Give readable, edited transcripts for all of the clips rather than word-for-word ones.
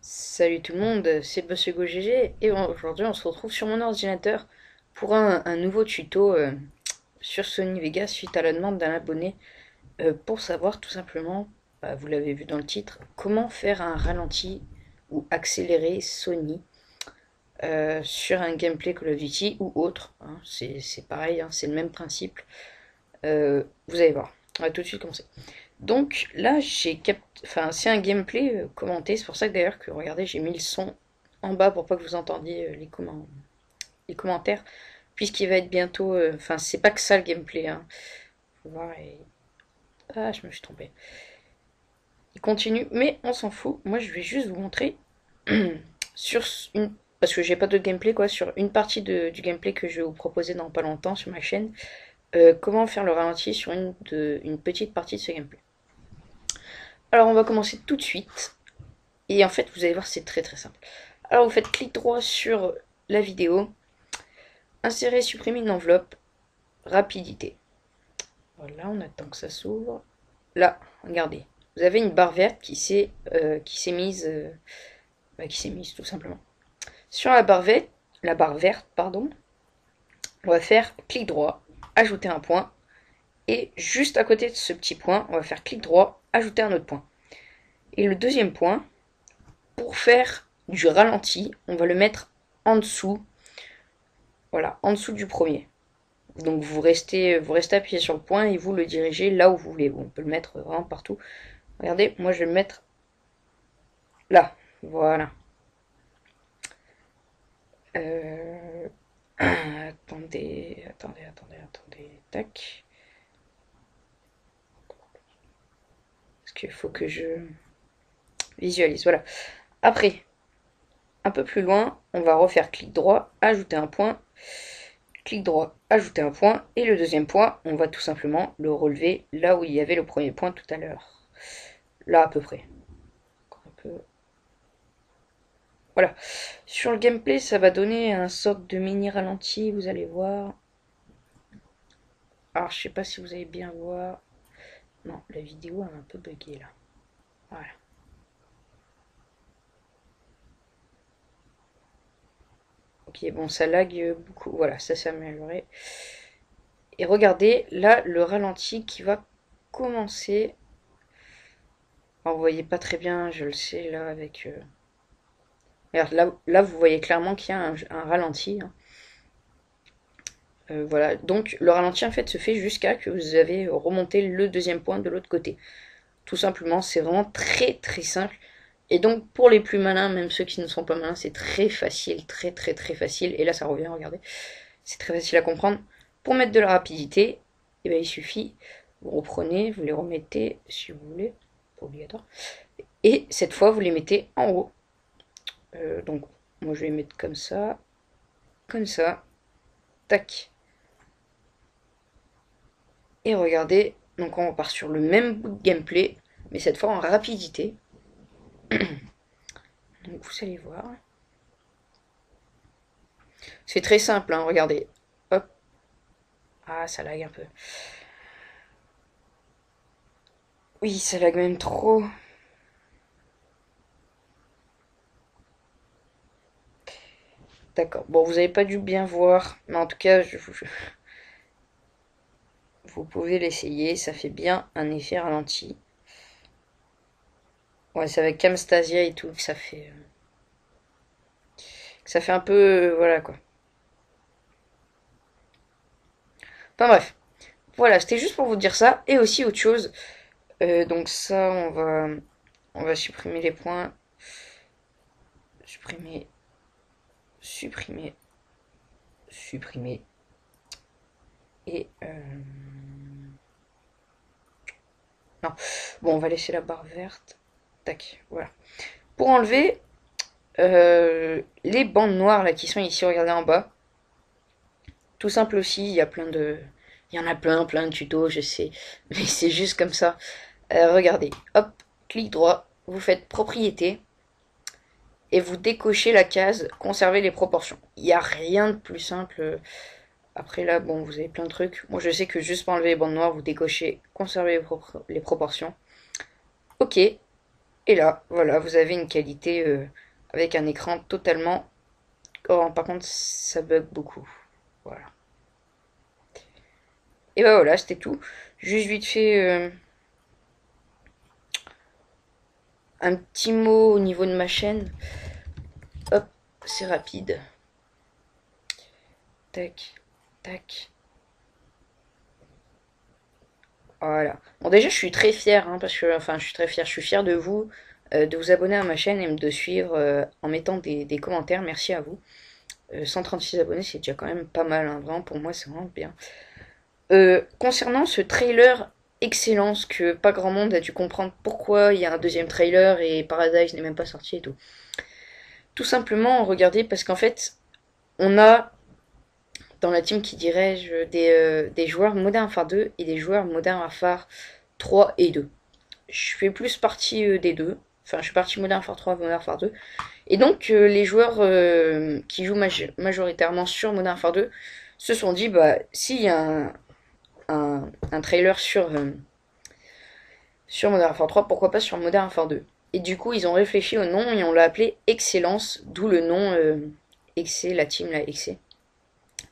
Salut tout le monde, c'est Monsieur GoGG et aujourd'hui on se retrouve sur mon ordinateur pour un nouveau tuto sur Sony Vegas suite à la demande d'un abonné pour savoir tout simplement, vous l'avez vu dans le titre, comment faire un ralenti ou accélérer Sony sur un gameplay Call of Duty ou autre, hein. C'est pareil, hein, c'est le même principe. Vous allez voir, on va tout de suite commencer. Donc là, enfin, c'est un gameplay commenté. C'est pour ça que d'ailleurs que regardez, j'ai mis le son en bas pour pas que vous entendiez les commentaires, puisqu'il va être bientôt. Enfin, c'est pas que ça le gameplay, hein. Faut voir ah, je me suis trompé. Il continue, mais on s'en fout. Moi, je vais juste vous montrer sur une, parce que j'ai pas de gameplay quoi, sur une partie du gameplay que je vais vous proposer dans pas longtemps sur ma chaîne. Comment faire le ralenti sur une petite partie de ce gameplay. Alors, on va commencer tout de suite. Et en fait, vous allez voir, c'est très très simple. Alors, vous faites clic droit sur la vidéo, insérer, supprimer une enveloppe, rapidité. Voilà, on attend que ça s'ouvre. Là, regardez, vous avez une barre verte qui s'est mise, qui s'est mise tout simplement. Sur la barre verte, pardon, on va faire clic droit, ajouter un point, et juste à côté de ce petit point, on va faire clic droit, ajouter un autre point. Et le deuxième point, pour faire du ralenti, on va le mettre en dessous, voilà, en dessous du premier. Donc vous restez appuyé sur le point et vous le dirigez là où vous voulez. On peut le mettre vraiment partout. Regardez, moi je vais le mettre là. Voilà. Euh... attendez. Tac. Parce qu'il faut que je visualise. Voilà. Après, un peu plus loin, on va refaire clic droit, ajouter un point. Clic droit, ajouter un point. Et le deuxième point, on va tout simplement le relever là où il y avait le premier point tout à l'heure. Là à peu près. Un peu. Voilà. Sur le gameplay, ça va donner un sorte de mini ralenti, vous allez voir. Alors, je sais pas si vous allez bien voir. Non, la vidéo est un peu buggée là. Voilà. Ok, bon, ça lag beaucoup. Voilà, ça s'est amélioré. Et regardez, là, le ralenti qui va commencer. Alors, vous voyez pas très bien, je le sais, là, avec... Regarde, là, vous voyez clairement qu'il y a un ralenti, hein. Voilà, donc le ralenti en fait se fait jusqu'à que vous avez remonté le deuxième point de l'autre côté. Tout simplement, c'est vraiment très très simple. Et donc pour les plus malins, même ceux qui ne sont pas malins, c'est très facile, très très très facile. Et là ça revient, regardez, c'est très facile à comprendre. Pour mettre de la rapidité, eh bien, il suffit, vous reprenez, vous les remettez si vous voulez, pas obligatoire. Et cette fois vous les mettez en haut. Donc moi je vais les mettre comme ça, tac. Et regardez, donc on repart sur le même bout de gameplay, mais cette fois en rapidité. Donc vous allez voir. C'est très simple, hein, regardez. Hop. Ah, ça lag un peu. Oui, ça lag même trop. D'accord. Bon, vous n'avez pas dû bien voir, mais en tout cas, vous pouvez l'essayer. Ça fait bien un effet ralenti. Ouais, c'est avec Camstasia et tout que ça fait un peu, voilà quoi. Enfin bref, voilà, c'était juste pour vous dire ça. Et aussi autre chose. Donc ça, on va supprimer les points. Supprimer, supprimer, supprimer. Et non. Bon, on va laisser la barre verte. Tac, voilà. Pour enlever les bandes noires là qui sont ici, regardez en bas. Tout simple aussi, il y a plein de. Il y en a plein de tutos, je sais. Mais c'est juste comme ça. Regardez, hop, clic droit, vous faites propriété et vous décochez la case conserver les proportions. Il n'y a rien de plus simple. Après là, bon, vous avez plein de trucs. Moi je sais que juste pour enlever les bandes noires, vous décochez conserver les proportions. Ok. Et Et là, voilà, vous avez une qualité avec un écran totalement... Oh, par contre, ça bug beaucoup. Voilà. Et bah voilà, c'était tout. Juste vite fait un petit mot au niveau de ma chaîne. Hop, c'est rapide. Tac, tac. Voilà. Bon, déjà, je suis très fier, hein, parce que, enfin, je suis très fier. Je suis fier de vous abonner à ma chaîne et de suivre en mettant des commentaires. Merci à vous. 136 abonnés, c'est déjà quand même pas mal, hein. Vraiment, pour moi, c'est vraiment bien. Concernant ce trailer Excellence, que pas grand monde a dû comprendre pourquoi il y a un deuxième trailer et Paradise n'est même pas sorti et tout. Tout simplement, regardez, parce qu'en fait, on a dans la team qui dirige des joueurs Modern Warfare 2 et des joueurs Modern Warfare 3 et 2. Je fais plus partie des deux. Enfin, je suis partie Modern Warfare 3 et Modern Warfare 2. Et donc, les joueurs qui jouent majoritairement sur Modern Warfare 2 se sont dit, bah, s'il y a un trailer sur Modern Warfare 3, pourquoi pas sur Modern Warfare 2. Et du coup, ils ont réfléchi au nom et on l'a appelé Excellence, d'où le nom Exe, la team, la Exe.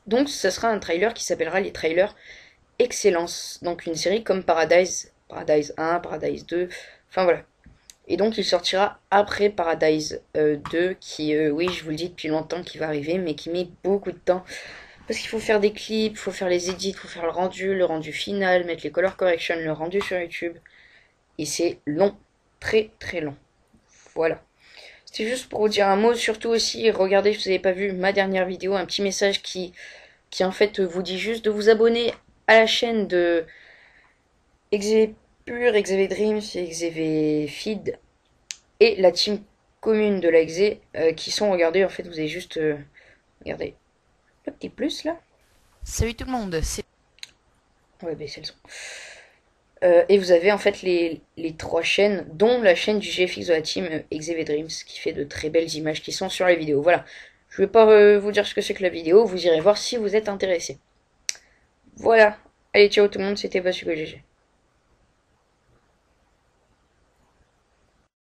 Donc, ce sera un trailer qui s'appellera les trailers Excellence. Donc, une série comme Paradise, Paradise 1, Paradise 2, enfin voilà. Et donc, il sortira après Paradise 2, qui, oui, je vous le dis depuis longtemps qu'il va arriver, mais qui met beaucoup de temps. Parce qu'il faut faire des clips, il faut faire les edits, il faut faire le rendu final, mettre les color correction, le rendu sur YouTube. Et c'est long, très très long. Voilà. C'était juste pour vous dire un mot, surtout aussi, regardez si vous n'avez pas vu ma dernière vidéo, un petit message qui en fait vous dit juste de vous abonner à la chaîne de Xavier Pur, Xavier Dreams et Xavier Feed et la team commune de la Xe qui sont, regardez, en fait vous avez juste, regardez, le petit plus là. Salut tout le monde, c'est... Ouais, baisser le son. Et vous avez en fait les trois chaînes, dont la chaîne du GFX de la team Xavier Dreams, qui fait de très belles images qui sont sur la vidéo. Voilà. Je vais pas vous dire ce que c'est que la vidéo, vous irez voir si vous êtes intéressé. Voilà. Allez, ciao tout le monde, c'était Basugo GG.